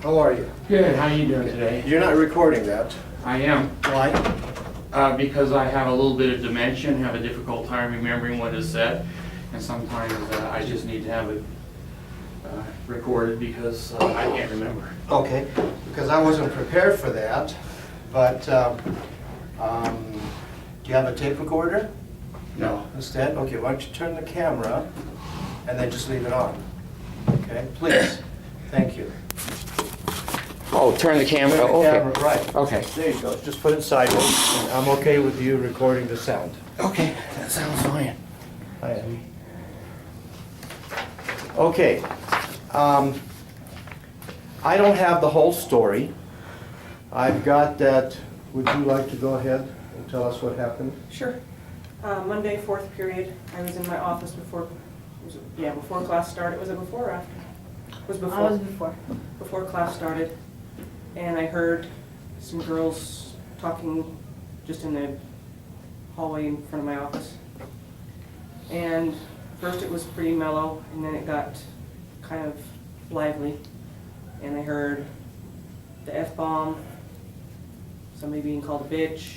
How are you? Good, how you doing today? You're not recording that. I am, Why? because I have a little bit of dementia and have a difficult time remembering what is said. And sometimes I just need to have it recorded because I can't remember. Okay, because I wasn't prepared for that, but do you have a tape recorder? No. Instead? Okay, why don't you turn the camera and then just leave it on? Okay, please. Thank you. Oh, turn the camera, Turn the okay. camera, right. Okay. There you go. Just put it sideways, and I'm okay with you recording the sound. Okay, that sounds fine. I am. Okay. I don't have the whole story. I've got that. Would you like to go ahead and tell us what happened? Sure. Monday, fourth period, I was in my office before class started. Was it before or after? It was before. I was before. Before class started. And I heard some girls talking just in the hallway in front of my office. And first it was pretty mellow, and then it got kind of lively. And I heard the F-bomb, somebody being called a bitch,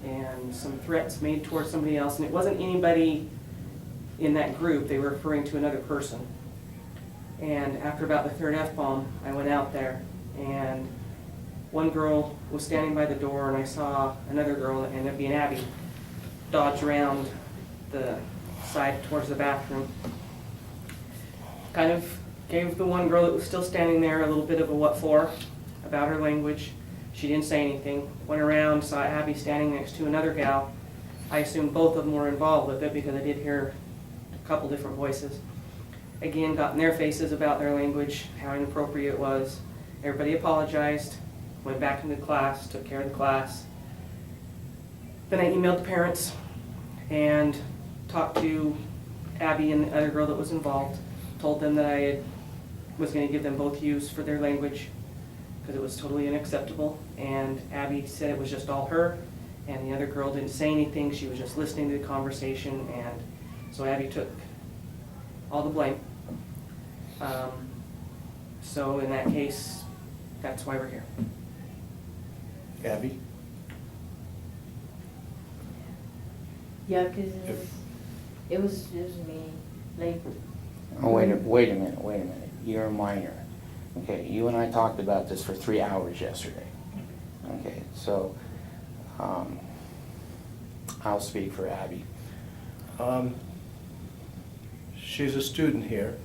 and some threats made towards somebody else. And it wasn't anybody in that group, they were referring to another person. And after about the third F-bomb, I went out there, and one girl was standing by the door, and I saw another girl, that ended up being Abby, dodge around the side towards the bathroom. Kind of gave the one girl that was still standing there a little bit of a what for about her language. She didn't say anything. Went around, saw Abby standing next to another gal. I assumed both of them were involved with it because I did hear a couple different voices. Again, got in their faces about their language, how inappropriate it was. Everybody apologized, went back into class, took care of the class. Then I emailed the parents and talked to Abby and the other girl that was involved. Told them that was going to give them both use for their language because it was totally unacceptable. And Abby said it was just all her, and the other girl didn't say anything. She was just listening to the conversation, and so Abby took all the blame. So in that case, that's why we're here. Abby? Yeah, because it was me. Like, Oh, wait a minute. You're a minor. Okay, you and I talked about this for 3 hours yesterday. Okay, so I'll speak for Abby. She's a student here.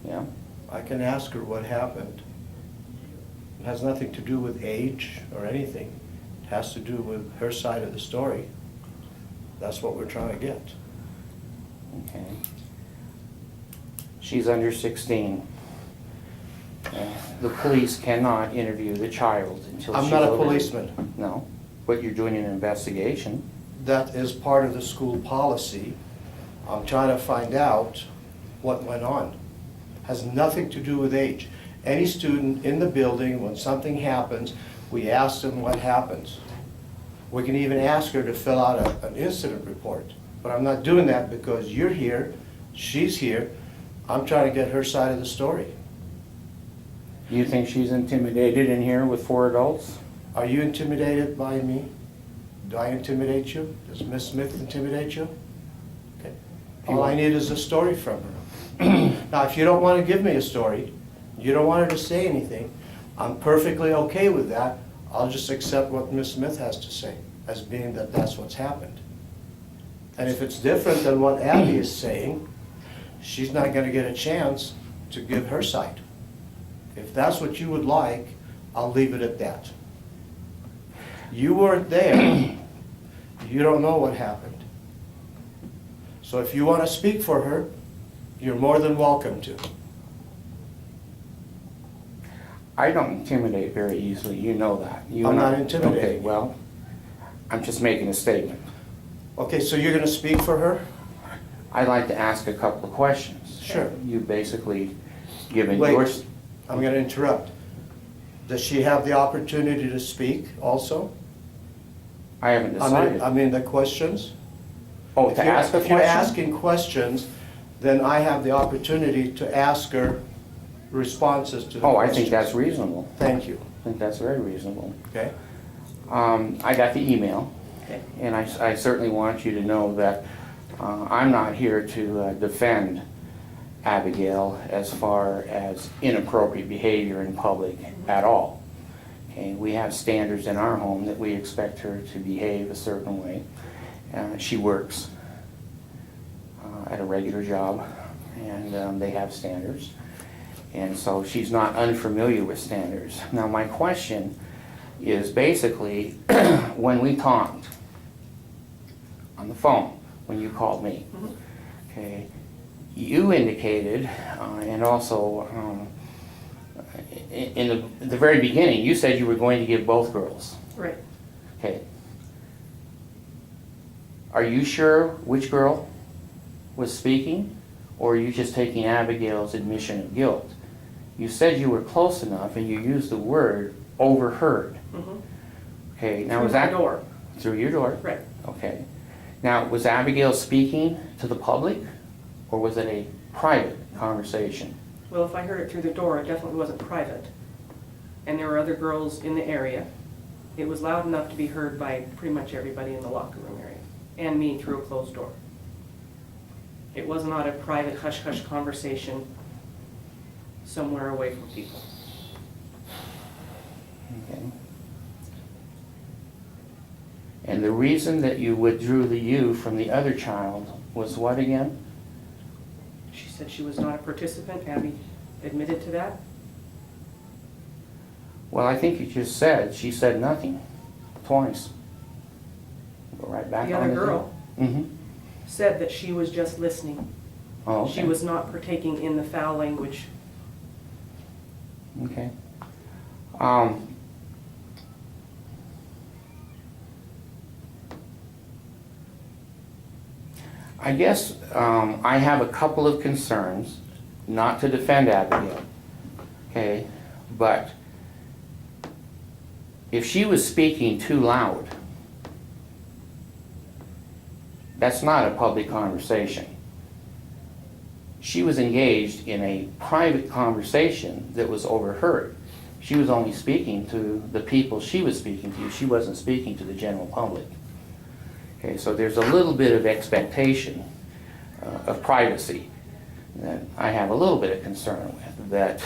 Yeah? I can ask her what happened. It has nothing to do with age or anything. It has to do with her side of the story. That's what we're trying to get. Okay. She's under 16. The police cannot interview the child until I'm she's not a over- policeman. No, but you're doing an investigation. That is part of the school policy. I'm trying to find out what went on. Has nothing to do with age. Any student in the building, when something happens, we ask them what happens. We can even ask her to fill out an incident report. But I'm not doing that because you're here, she's here. I'm trying to get her side of the story. You think she's intimidated in here with 4 adults? Are you intimidated by me? Do I intimidate you? Does Miss Smith intimidate you? Okay. All I need is a story from her. Now, if you don't want to give me a story, you don't want her to say anything, I'm perfectly okay with that. I'll just accept what Miss Smith has to say, as being that that's what's happened. And if it's different than what Abby is saying, she's not going to get a chance to give her side. If that's what you would like, I'll leave it at that. You weren't there. You don't know what happened. So if you want to speak for her, you're more than welcome to. I don't intimidate very easily, you know that. You I'm and I- not intimidating Okay, you. well, I'm just making a statement. Okay, so you're going to speak for her? I'd like to ask a couple of questions. Sure. You basically given Wait. yours. I'm going to interrupt. Does she have the opportunity to speak also? I haven't decided. I mean the questions? Oh, If to you're- ask a If you're question? asking questions, then I have the opportunity to ask her responses to the Oh, I questions. think that's reasonable. Thank you, I think that's very reasonable. okay? I got the email, Okay. and I certainly want you to know that I'm not here to defend Abigail as far as inappropriate behavior in public at all. Okay, we have standards in our home that we expect her to behave a certain way. She works at a regular job, and they have standards. And so she's not unfamiliar with standards. Now, my question is basically, when we talked on the phone, when you called me, okay, you indicated, and also in the very beginning, you said you were going to give both girls. Right. Okay. Are you sure which girl was speaking, or are you just taking Abigail's admission of guilt? You said you were close enough, and you used the word overheard. Mm-hmm. Okay, now Through was my that door. through your door? Right. Okay. Now, was Abigail speaking to the public, or was it a private conversation? Well, if I heard it through the door, it definitely wasn't private. And there were other girls in the area. It was loud enough to be heard by pretty much everybody in the locker room area, and me through a closed door. It was not a private hush-hush conversation somewhere away from people. Okay. And the reason that you withdrew the "you" from the other child was what again? She said she was not a participant. Abby admitted to that. Well, I think you just said, she said nothing, twice. Go right back The on other girl Mm-hmm. said that she was just listening. Oh, okay. She was not partaking in the foul language. Okay. I guess I have a couple of concerns, not to defend Abigail, okay, but if she was speaking too loud, that's not a public conversation. She was engaged in a private conversation that was overheard. She was only speaking to the people she was speaking to. She wasn't speaking to the general public. Okay, so there's a little bit of expectation of privacy that I have a little bit of concern with, that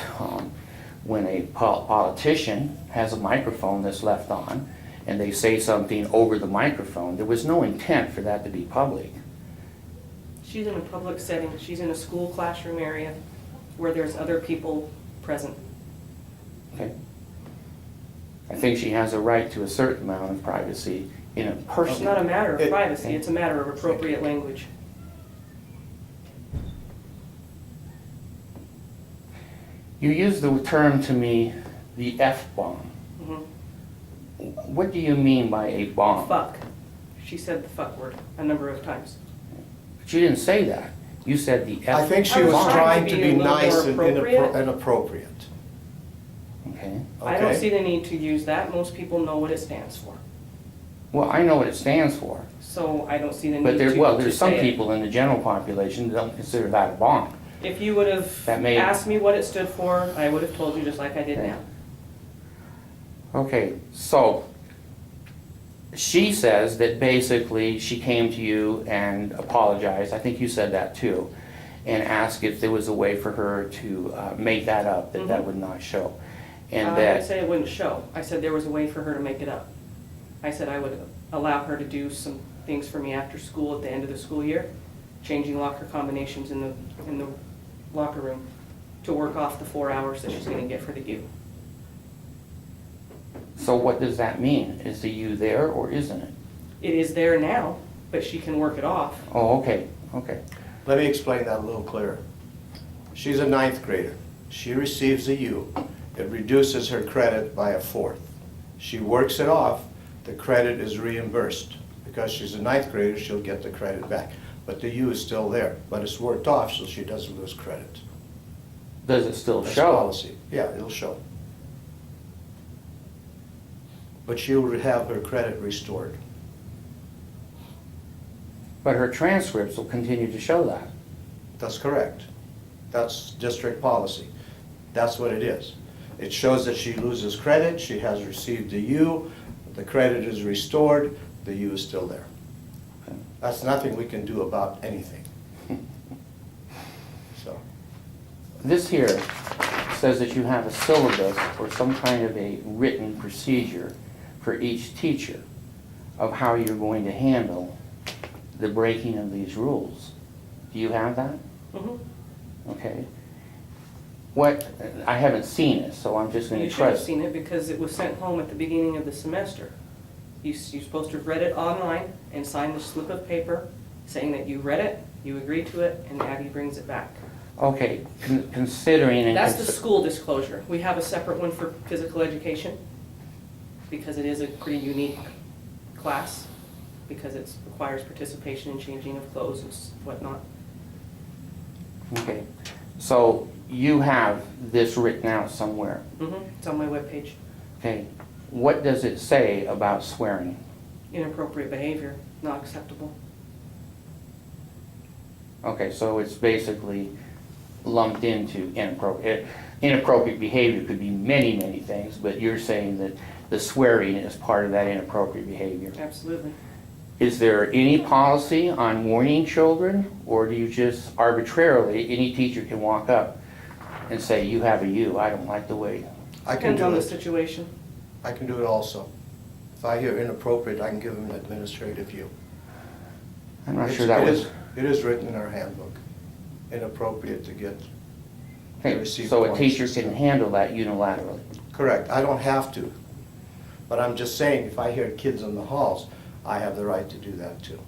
when a politician has a microphone that's left on and they say something over the microphone, there was no intent for that to be public. She's in a public setting. She's in a school classroom area where there's other people present. Okay. I think she has a right to a certain amount of privacy in a It's personal. not a matter of It- privacy, it's a matter of appropriate language. You used the term to me, the F-bomb. Mhm. What do you mean by a bomb? Fuck. She said the fuck word a number of times. But you didn't say that. You said the F-bomb. I think she I was was trying to a be little nice more and appropriate. inappropriate. Okay. I don't Okay? see the need to use that. Most people know what it stands for. Well, I know what it stands for. So I don't see the need But to there's some say it. people in the general population that don't consider that a bomb. If you would have That may- asked me what it stood for, I would have told you just like I did Okay. now. Okay, so she says that basically she came to you and apologized, I think you said that too, and asked if there was a way for her to make that up, that Mhm. would not show. And I didn't that, say it wouldn't show. I said there was a way for her to make it up. I said I would allow her to do some things for me after school at the end of the school year, changing locker combinations in the locker room to work off the 4 hours that she's gonna get for the U. so what does that mean? Is the "you" there or isn't it? It is there now, but she can work it off. Oh, okay, okay. Let me explain that a little clearer. She's a ninth grader. She receives a U. It reduces her credit by a fourth. She works it off, the credit is reimbursed. Because she's a ninth grader, she'll get the credit back. But the U is still there, but it's worked off so she doesn't lose credit. Does it still That's show? policy. Yeah, it'll show. But she'll have her credit restored. But her transcripts will continue to show that. That's correct. That's district policy. That's what it is. It shows that she loses credit, she has received a U, the credit is restored, the U is still there. That's nothing we can do about anything. So, This here says that you have a syllabus or some kind of a written procedure for each teacher of how you're going to handle the breaking of these rules. Do you have that? Mhm. Okay. What, I haven't seen it, so I'm just gonna You should have trust. seen it because it was sent home at the beginning of the semester. You're supposed to have read it online and signed the slip of paper saying that you read it, you agreed to it, and Abby brings it back. Okay, considering and. That's the school disclosure. We have a separate one for physical education because it is a pretty unique class because it requires participation in changing of clothes and whatnot. Okay, so you have this written out somewhere. It's on my webpage. Okay, what does it say about swearing? Inappropriate behavior, not acceptable. Okay, so it's basically lumped into inappropriate. Inappropriate behavior could be many, many things, but you're saying that the swearing is part of that inappropriate behavior. Absolutely. Is there any policy on warning children, or do you just arbitrarily, any teacher can walk up and say, you have a U, I don't like the way? I can Depends on do the it. situation. I can do it also. If I hear inappropriate, I can give them an administrative U. I'm not sure It that is- was. It is written in our handbook, inappropriate to get, Okay, receive so a points. teacher can handle that unilaterally. correct, I don't have to. But I'm just saying, if I hear kids in the halls, I have the right to do that too.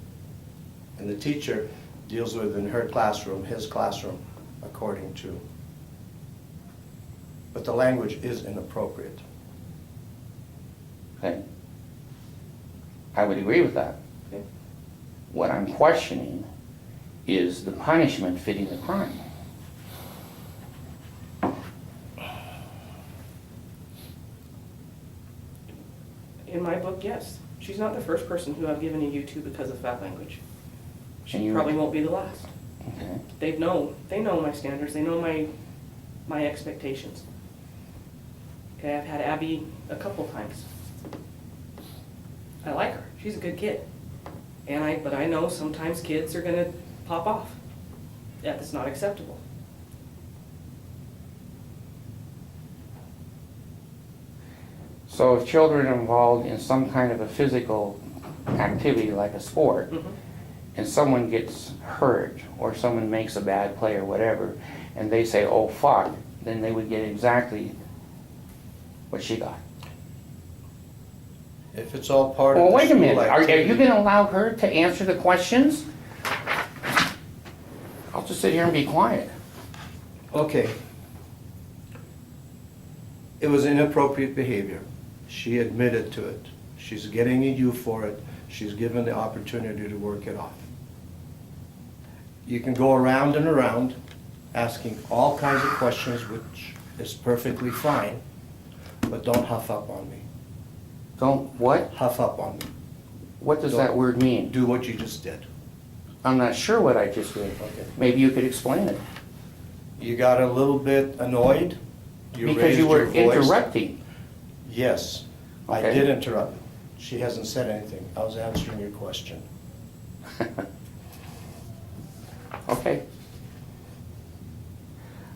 And the teacher deals with in her classroom, his classroom, according to. But the language is inappropriate. Okay? I would agree with that. Okay. What I'm questioning is the punishment fitting the crime. In my book, yes. She's not the first person who I've given a U to because of that language. And She you- probably won't be the last. Okay. They know my standards, they know my expectations. Okay, I've had Abby a couple times. I like her, she's a good kid. But I know sometimes kids are gonna pop off. That's not acceptable. So if children are involved in some kind of a physical activity like a sport, Mhm. and someone gets hurt, or someone makes a bad play or whatever, and they say, oh fuck, then they would get exactly what she got. If it's all part of Well, the wait a school minute, are you activity- gonna allow her to answer the questions? I'll just sit here and be quiet. Okay. It was inappropriate behavior. She admitted to it. She's getting a U for it. She's given the opportunity to work it off. You can go around and around asking all kinds of questions, which is perfectly fine, but don't huff up on me. Don't, what? Huff up on me. What does that word mean? Do what you just did. I'm not sure what I just did. Okay. Maybe you could explain it. You got a little bit annoyed. You Because raised you were your voice. interrupting. Yes, I Okay. did interrupt. She hasn't said anything. I was answering your question. Okay.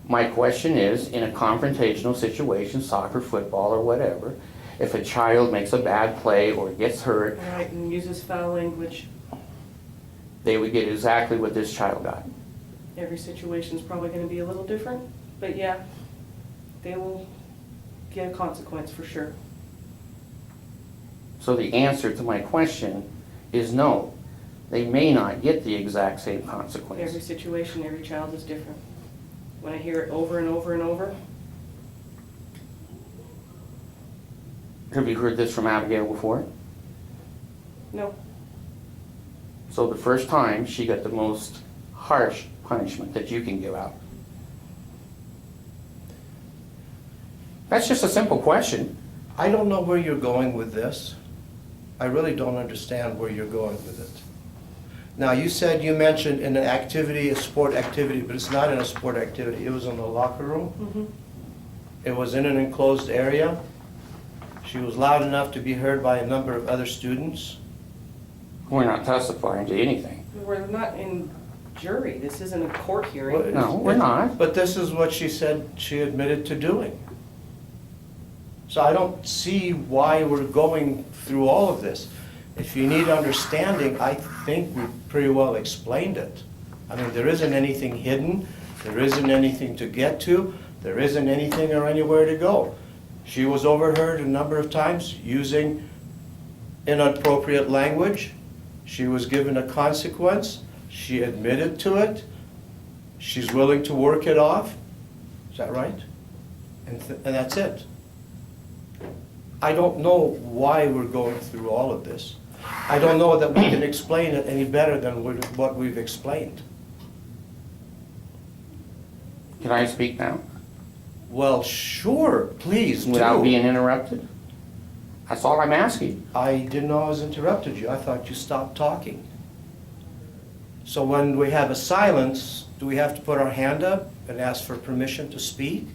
My question is, in a confrontational situation, soccer, football, or whatever, if a child makes a bad play or gets hurt, All right, and uses foul language. they would get exactly what this child got. Every situation's probably gonna be a little different, but yeah, they will get a consequence for sure. So the answer to my question is no. They may not get the exact same Every consequence. situation, every child is different. When I hear it over and over and over, Have you heard this from Abigail before? no, So the first time, she got the most harsh punishment that you can give out. That's just a simple question. I don't know where you're going with this. I really don't understand where you're going with it. Now, you mentioned in an activity, a sport activity, but it's not in a sport activity. It was in the locker room? It was in an enclosed area. She was loud enough to be heard by a number of other students. We're not testifying to anything. We're not in jury, this isn't a court hearing. No, we're not. But this is what she said she admitted to doing. So I don't see why we're going through all of this. If you need understanding, I think we pretty well explained it. I mean, there isn't anything hidden, there isn't anything to get to, there isn't anything or anywhere to go. She was overheard a number of times using inappropriate language. She was given a consequence. She admitted to it. She's willing to work it off. Is that right? And that's it. I don't know why we're going through all of this. I don't know that we can explain it any better than what we've explained. Can I speak now? Well, sure, please do. Without being interrupted? That's all I'm asking. I didn't know I was interrupted you. I thought you stopped talking. So when we have a silence, do we have to put our hand up and ask for permission to speak?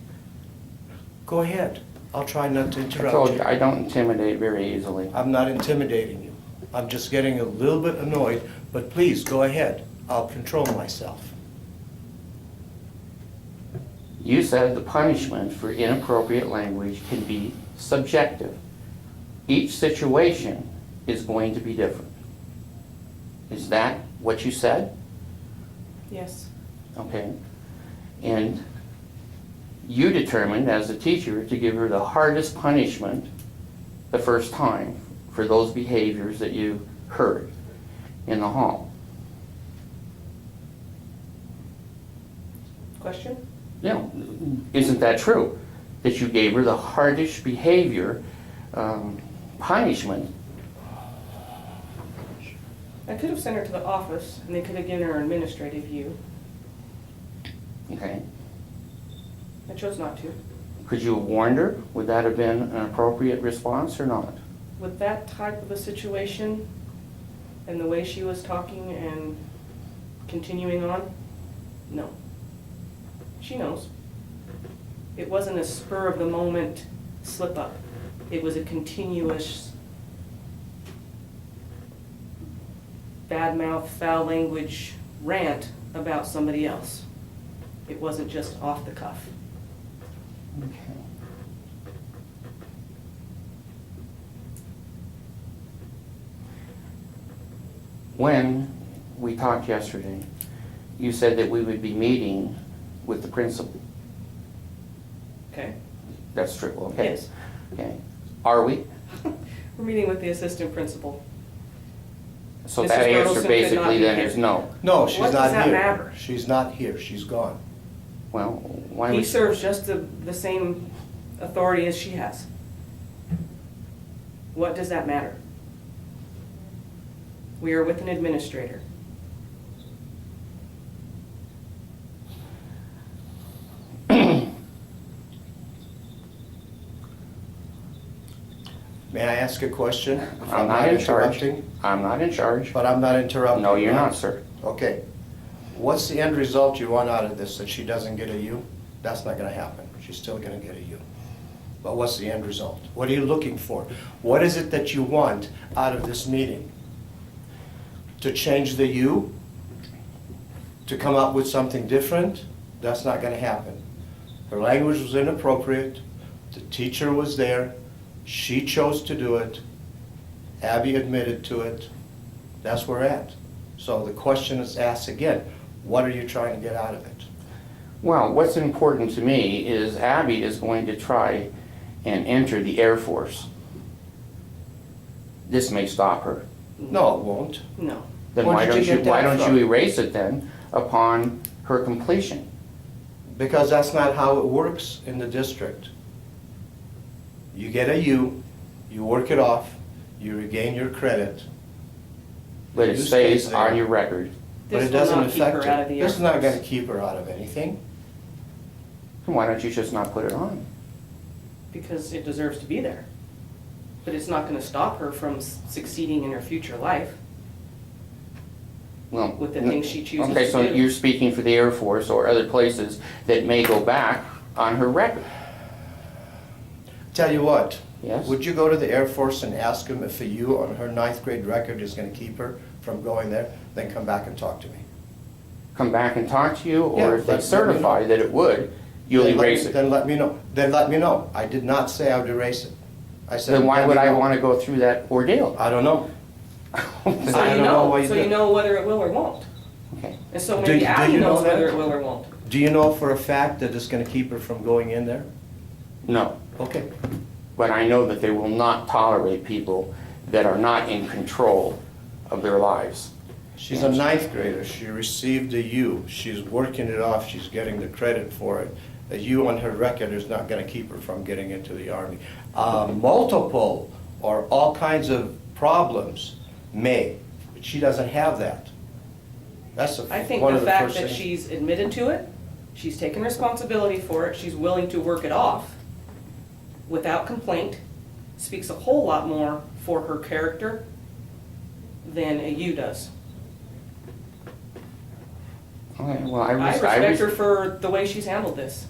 Go ahead. I'll try not to I interrupt told you. you, I don't intimidate very easily. I'm not intimidating you. I'm just getting a little bit annoyed, but please, go ahead. I'll control myself. You said the punishment for inappropriate language can be subjective. Each situation is going to be different. Is that what you said? Yes, Okay. And you determined as a teacher to give her the hardest punishment the first time for those behaviors that you heard in the hall. question? Yeah, isn't that true? That you gave her the hardest behavior punishment? I could have sent her to the office and they could have given her an administrative view. Okay. I chose not to. Could you have warned her? Would that have been an appropriate response or not? With that type of a situation and the way she was talking and continuing on, no. She knows. It wasn't a spur of the moment slip up. It was a continuous bad mouth, foul language rant about somebody else. It wasn't just off the cuff. Okay. When we talked yesterday, you said that we would be meeting with the principal. Okay? That's true, okay? Yes. Okay. Are we? We're meeting with the assistant principal. So Mrs. that answer Burleson could not basically be then here. is no. No, she's What not does here. that matter? She's not here. She's gone. Well, why He would... serves just the same authority as she has. What does that matter? We are with an administrator. May I ask a question? If I'm not in charge. interrupting? I'm not in charge. But I'm not interrupting. No, you're right? not, sir. Okay. What's the end result you want out of this, that she doesn't get a U? That's not gonna happen. She's still gonna get a U. But what's the end result? What are you looking for? What is it that you want out of this meeting? To change the U? To come up with something different? That's not gonna happen. Her language was inappropriate. The teacher was there. She chose to do it. Abby admitted to it. That's where we're at. So the question is asked again, what are you trying to get out of it? Well, what's important to me is Abby is going to try and enter the Air Force. This may stop her. No, it won't. No. Then Where why did you don't you, get that why don't from? you erase it then upon her completion? Because that's not how it works in the district. You get a U, you work it off, you regain your credit, But it You stays stay there. on your record. but This it will doesn't not keep affect her out of her. the Air This is not Force. gonna keep her out of anything. Then why don't you just not put it on? Because it deserves to be there. But it's not gonna stop her from succeeding in her future life. Well, With the things she chooses okay, to so do. you're speaking for the Air Force or other places that may go back on her record. Tell you what, Yes? would you go to the Air Force and ask them if a U on her ninth grade record is gonna keep her from going there? Then come back and talk to me. Come back and talk to you, Yeah, or if they let me certify know. that it would, you'll Then let me- erase it? Then let me know. Then let me know. I did not say I would erase it. I said. Then why let would me I know. want to go through that ordeal? I don't know. So I you don't know what know, you so did. you know whether it will or won't. Okay. And so Do- maybe do Abby you know knows that? whether it will or won't. Do you know for a fact that it's gonna keep her from going in there? No, Okay. but I know that they will not tolerate people that are not in control of their lives. She's a ninth grader. She received a U. She's working it off. She's getting the credit for it. A U on her record is not gonna keep her from getting into the Army. Multiple or all kinds of problems may, but she doesn't have that. That's I think one the of the fact first that things. she's admitted to it, she's taken responsibility for it, she's willing to work it off without complaint, speaks a whole lot more for her character than a you does. Okay, well, I respect her for the way she's handled this.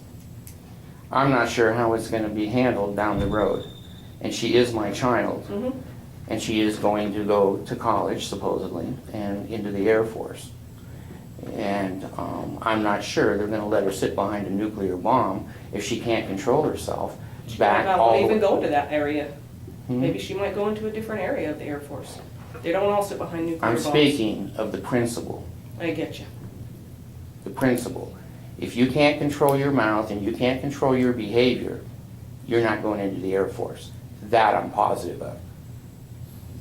I'm not sure how it's going to be handled down the road. And she is my child, Mhm. and she is going to go to college supposedly, and into the Air Force. And I'm not sure they're going to let her sit behind a nuclear bomb if she can't control herself. She Back might not all want to the even go to that area. Hmm? Maybe she might go into a different area of the Air Force. They don't all sit behind nuclear I'm bombs. speaking of the principle. I get you. The principle. If you can't control your mouth and you can't control your behavior, you're not going into the Air Force. That I'm positive of.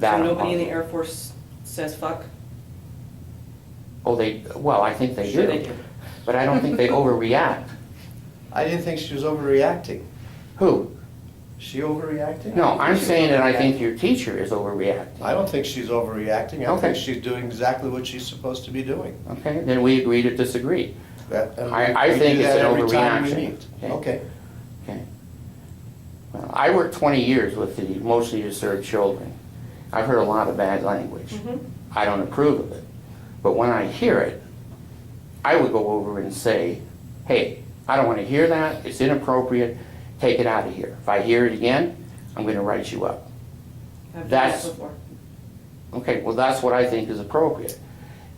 That So I'm nobody in the positive. Air Force says fuck? Oh, well, I think they Sure do. they do. But I don't think they overreact. I didn't think she was overreacting. Who? She overreacting? No, I'm She's saying that I think overreacting. your teacher is overreacting. I don't think she's overreacting. I Okay. think she's doing exactly what she's supposed to be doing. Okay, then we agree to disagree. And I we think do it's that an every time we overreaction. meet. Okay. Okay. Okay. Well, I worked 20 years with the mostly disturbed children. I've heard a lot of bad language. Mhm. I don't approve of it. But when I hear it, I would go over and say, hey, I don't want to hear that, it's inappropriate, take it out of here. If I hear it again, I'm going to write you up. I've done that That's- before. Okay, well, that's what I think is appropriate.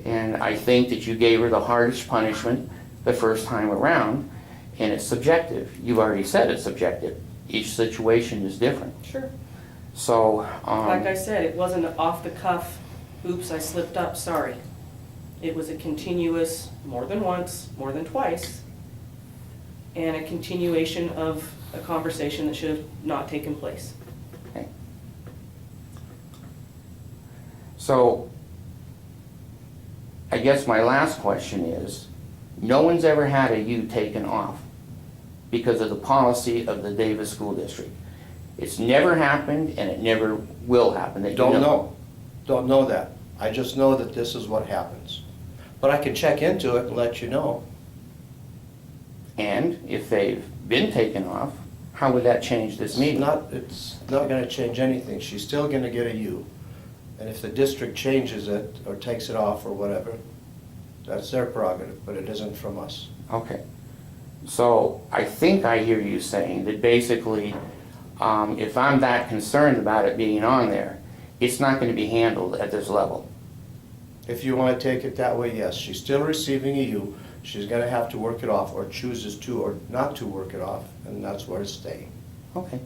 And I think that you gave her the hardest punishment the first time around, and it's subjective. You've already said it's subjective. Each situation is different. Sure. So, Like I said, it wasn't an off the cuff, oops, I slipped up, sorry. It was a continuous, more than once, more than twice, and a continuation of a conversation that should have not taken place. okay. So, I guess my last question is, no one's ever had a U taken off because of the policy of the Davis School District. It's never happened, and it never will happen. that you Don't know. Don't know that. I just know that this is what happens. But I can check into it and let you know. And if they've been taken off, how would that change this meeting? It's not gonna change anything. She's still gonna get a U. And if the district changes it or takes it off or whatever, that's their prerogative, but it isn't from us. Okay. So I think I hear you saying that basically, if I'm that concerned about it being on there, it's not going to be handled at this level. If you wanna take it that way, yes. She's still receiving a U. She's gonna have to work it off or chooses to or not to work it off, and that's where it's staying. Okay.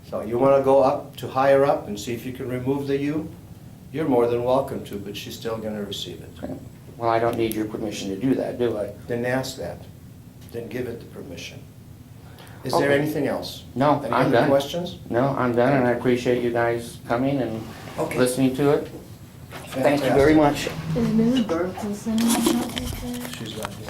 So you wanna go up to higher up and see if you can remove the U? You're more than welcome to, but she's still gonna receive it. Okay. Well, I don't need your permission to do that, do I? Then ask that. Then give it the permission. Is there Okay. anything else? No, Any I'm other done. questions? No, I'm done, and I appreciate you guys coming and Okay. listening to it. Thank you very much. Is Mrs. Burke listening? She's not here.